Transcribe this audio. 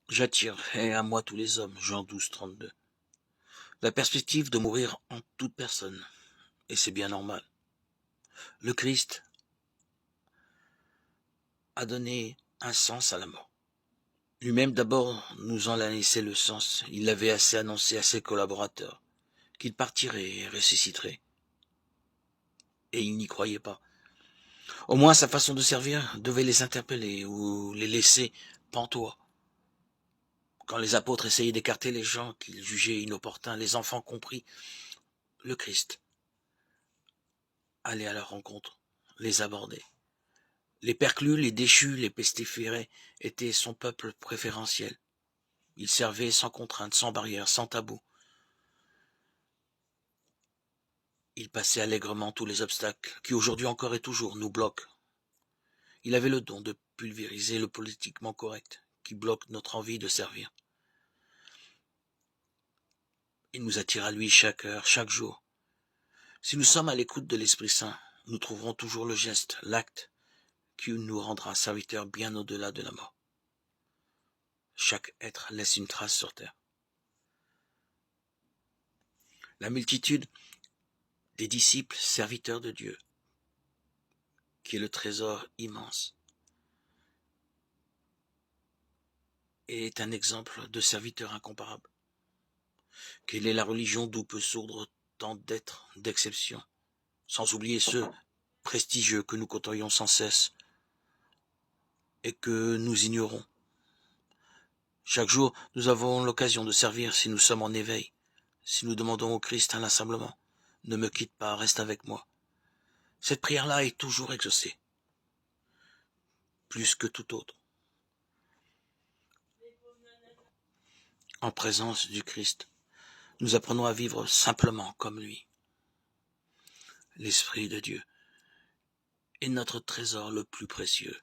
J'attirerai à moi tous les hommes, Jean 12, 32. La perspective de mourir en toute personne, et c'est bien normal. Le Christ a donné un sens à la mort. Lui-même d'abord nous en a laissé le sens. Il l'avait assez annoncé à ses collaborateurs, qu'il partirait et ressusciterait. Et ils n'y croyaient pas. Au moins sa façon de servir devait les interpeller ou les laisser pantois. Quand les apôtres essayaient d'écarter les gens qu'ils jugeaient inopportuns, les enfants compris, le Christ allait à leur rencontre, les aborder. Les perclus, les déchus, les pestiférés étaient son peuple préférentiel. Il servait sans contrainte, sans barrière, sans tabou. Il passait allègrement tous les obstacles qui aujourd'hui encore et toujours nous bloquent. Il avait le don de pulvériser le politiquement correct qui bloque notre envie de servir. Il nous attire à lui chaque heure, chaque jour. Si nous sommes à l'écoute de l'Esprit Saint, nous trouverons toujours le geste, l'acte, qui nous rendra serviteurs bien au-delà de la mort. Chaque être laisse une trace sur terre. La multitude des disciples serviteurs de Dieu, qui est le trésor immense, et est un exemple de serviteur incomparable. Quelle est la religion d'où peut sourdre tant d'êtres d'exception, sans oublier ceux prestigieux que nous côtoyons sans cesse et que nous ignorons. Chaque jour, nous avons l'occasion de servir si nous sommes en éveil, si nous demandons au Christ inlassablement, ne me quitte pas, reste avec moi. Cette prière-là est toujours exaucée, plus que tout autre. En présence du Christ, nous apprenons à vivre simplement comme lui. L'Esprit de Dieu est notre trésor le plus précieux.